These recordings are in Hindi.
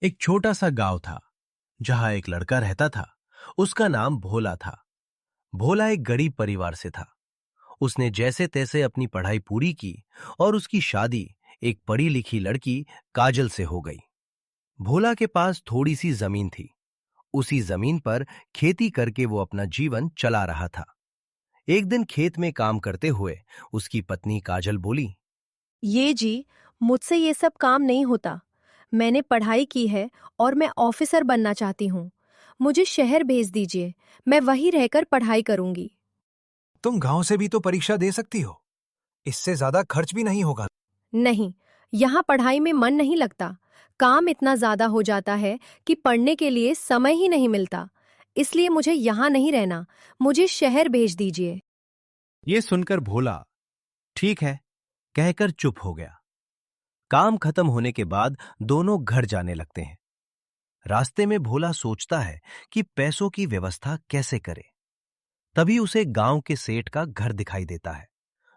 एक छोटा सा गांव था जहां एक लड़का रहता था। उसका नाम भोला था। भोला एक गरीब परिवार से था। उसने जैसे तैसे अपनी पढ़ाई पूरी की और उसकी शादी एक पढ़ी लिखी लड़की काजल से हो गई। भोला के पास थोड़ी सी जमीन थी। उसी जमीन पर खेती करके वो अपना जीवन चला रहा था। एक दिन खेत में काम करते हुए उसकी पत्नी काजल बोली। ये जी, मुझसे ये सब काम नहीं होता। मैंने पढ़ाई की है और मैं ऑफिसर बनना चाहती हूँ। मुझे शहर भेज दीजिए, मैं वहीं रहकर पढ़ाई करूंगी। तुम गांव से भी तो परीक्षा दे सकती हो। इससे ज्यादा खर्च भी नहीं होगा। नहीं, यहाँ पढ़ाई में मन नहीं लगता। काम इतना ज्यादा हो जाता है कि पढ़ने के लिए समय ही नहीं मिलता। इसलिए मुझे यहाँ नहीं रहना, मुझे शहर भेज दीजिए। ये सुनकर भोला ठीक है कहकर चुप हो गया। काम खत्म होने के बाद दोनों घर जाने लगते हैं। रास्ते में भोला सोचता है कि पैसों की व्यवस्था कैसे करे। तभी उसे गांव के सेठ का घर दिखाई देता है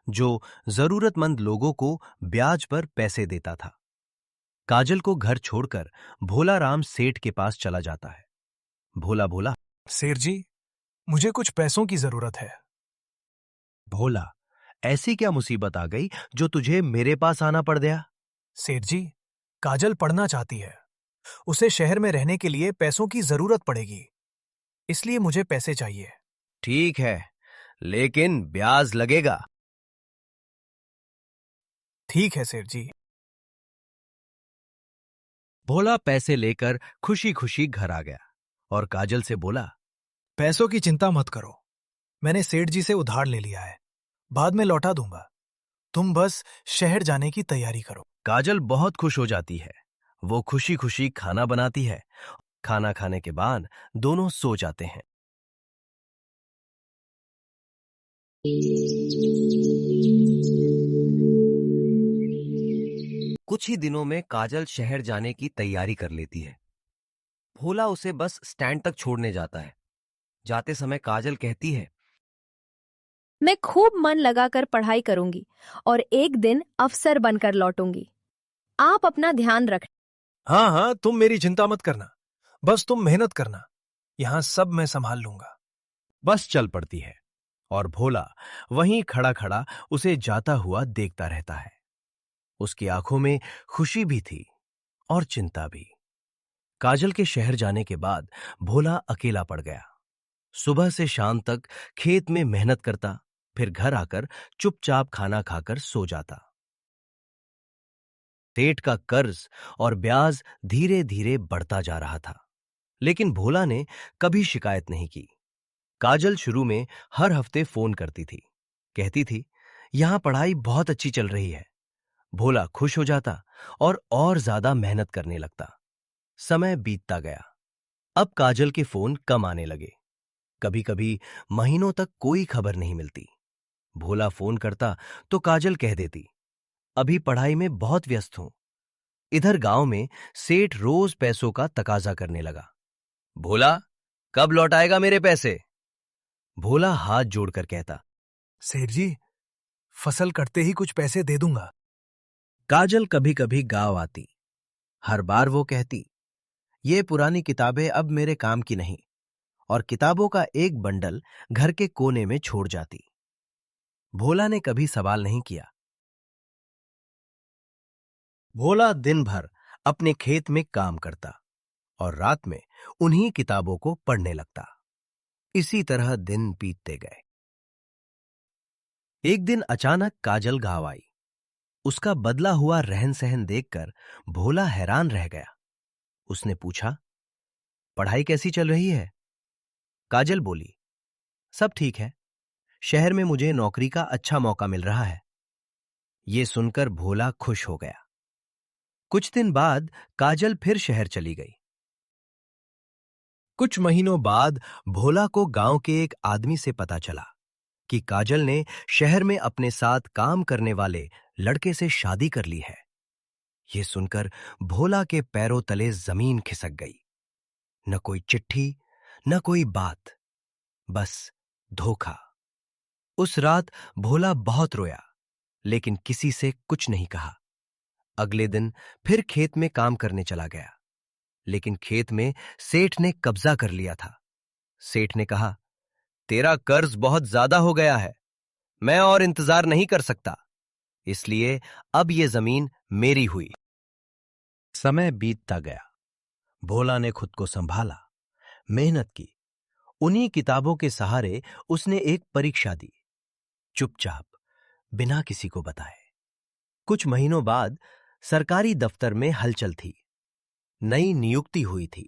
जो जरूरतमंद लोगों को ब्याज पर पैसे देता था। काजल को घर छोड़कर भोला राम सेठ के पास चला जाता है। भोला बोला। सेठ जी, मुझे कुछ पैसों की जरूरत है। भोला, ऐसी क्या मुसीबत आ गई जो तुझे मेरे पास आना पड़ गया? सेठ जी, काजल पढ़ना चाहती है। उसे शहर में रहने के लिए पैसों की जरूरत पड़ेगी। इसलिए मुझे पैसे चाहिए। ठीक है, लेकिन ब्याज लगेगा। ठीक है सेठ जी। भोला पैसे लेकर खुशी खुशी घर आ गया और काजल से बोला। पैसों की चिंता मत करो, मैंने सेठ जी से उधार ले लिया है। बाद में लौटा दूंगा। तुम बस शहर जाने की तैयारी करो। काजल बहुत खुश हो जाती है। वो खुशी खुशी खाना बनाती है। खाना खाने के बाद दोनों सो जाते हैं। कुछ ही दिनों में काजल शहर जाने की तैयारी कर लेती है। भोला उसे बस स्टैंड तक छोड़ने जाता है। जाते समय काजल कहती है। मैं खूब मन लगाकर पढ़ाई करूंगी और एक दिन अफसर बनकर लौटूंगी। आप अपना ध्यान रखें। हाँ हाँ, तुम मेरी चिंता मत करना। बस तुम मेहनत करना। यहां सब मैं संभाल लूंगा। बस चल पड़ती है और भोला वहीं खड़ा खड़ा उसे जाता हुआ देखता रहता है। उसकी आंखों में खुशी भी थी और चिंता भी। काजल के शहर जाने के बाद भोला अकेला पड़ गया। सुबह से शाम तक खेत में मेहनत करता, फिर घर आकर चुपचाप खाना खाकर सो जाता। सेठ का कर्ज और ब्याज धीरे धीरे बढ़ता जा रहा था, लेकिन भोला ने कभी शिकायत नहीं की। काजल शुरू में हर हफ्ते फोन करती थी। कहती थी, यहां पढ़ाई बहुत अच्छी चल रही है। भोला खुश हो जाता और ज्यादा मेहनत करने लगता। समय बीतता गया। अब काजल के फोन कम आने लगे। कभी कभी महीनों तक कोई खबर नहीं मिलती। भोला फोन करता तो काजल कह देती, अभी पढ़ाई में बहुत व्यस्त हूं। इधर गांव में सेठ रोज पैसों का तकाजा करने लगा। भोला, कब लौट आएगा मेरे पैसे? भोला हाथ जोड़कर कहता। सेठ जी, फसल कटते ही कुछ पैसे दे दूंगा। काजल कभी कभी गांव आती। हर बार वो कहती, ये पुरानी किताबें अब मेरे काम की नहीं, और किताबों का एक बंडल घर के कोने में छोड़ जाती। भोला ने कभी सवाल नहीं किया। भोला दिन भर अपने खेत में काम करता और रात में उन्हीं किताबों को पढ़ने लगता। इसी तरह दिन बीतते गए। एक दिन अचानक काजल गांव आई। उसका बदला हुआ रहन सहन देखकर भोला हैरान रह गया। उसने पूछा, पढ़ाई कैसी चल रही है? काजल बोली, सब ठीक है। शहर में मुझे नौकरी का अच्छा मौका मिल रहा है। ये सुनकर भोला खुश हो गया। कुछ दिन बाद काजल फिर शहर चली गई। कुछ महीनों बाद भोला को गांव के एक आदमी से पता चला कि काजल ने शहर में अपने साथ काम करने वाले लड़के से शादी कर ली है। यह सुनकर भोला के पैरों तले जमीन खिसक गई। न कोई चिट्ठी, न कोई बात, बस धोखा। उस रात भोला बहुत रोया, लेकिन किसी से कुछ नहीं कहा। अगले दिन फिर खेत में काम करने चला गया, लेकिन खेत में सेठ ने कब्जा कर लिया था। सेठ ने कहा, तेरा कर्ज बहुत ज्यादा हो गया है, मैं और इंतजार नहीं कर सकता, इसलिए अब यह जमीन मेरी हुई। समय बीतता गया। भोला ने खुद को संभाला, मेहनत की। उन्हीं किताबों के सहारे उसने एक परीक्षा दी, चुपचाप, बिना किसी को बताए। कुछ महीनों बाद सरकारी दफ्तर में हलचल थी। नई नियुक्ति हुई थी।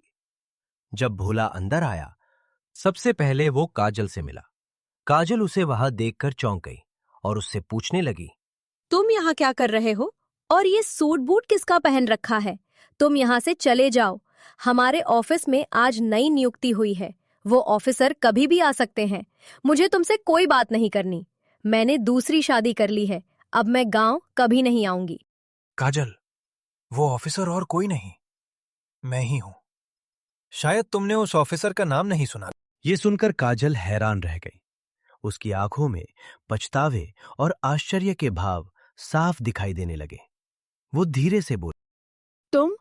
जब भोला अंदर आया, सबसे पहले वो काजल से मिला। काजल उसे वहां देखकर चौंक गई और उससे पूछने लगी, तुम यहाँ क्या कर रहे हो? और ये सूट बूट किसका पहन रखा है? तुम यहाँ से चले जाओ। हमारे ऑफिस में आज नई नियुक्ति हुई है। वो ऑफिसर कभी भी आ सकते हैं। मुझे तुमसे कोई बात नहीं करनी। मैंने दूसरी शादी कर ली है। अब मैं गांव कभी नहीं आऊंगी। काजल, वो ऑफिसर और कोई नहीं, मैं ही हूं। शायद तुमने उस ऑफिसर का नाम नहीं सुना। ये सुनकर काजल हैरान रह गई। उसकी आंखों में पछतावे और आश्चर्य के भाव साफ दिखाई देने लगे। वो धीरे से बोली, तुम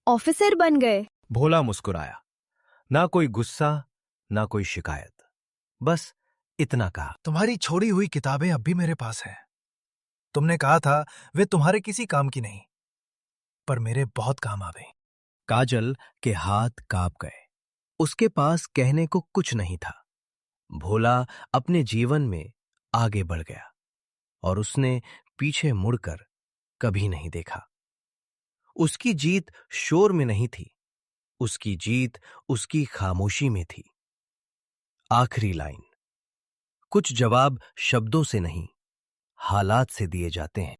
ऑफिसर बन गए? भोला मुस्कुराया। ना कोई गुस्सा, ना कोई शिकायत, बस इतना कहा, तुम्हारी छोड़ी हुई किताबें अब भी मेरे पास हैं। तुमने कहा था वे तुम्हारे किसी काम की नहीं, पर मेरे बहुत काम आ गई। काजल के हाथ कांप गए। उसके पास कहने को कुछ नहीं था। भोला अपने जीवन में आगे बढ़ गया और उसने पीछे मुड़कर कभी नहीं देखा। उसकी जीत शोर में नहीं थी, उसकी जीत उसकी खामोशी में थी। आखिरी लाइन, कुछ जवाब शब्दों से नहीं, हालात से दिए जाते हैं।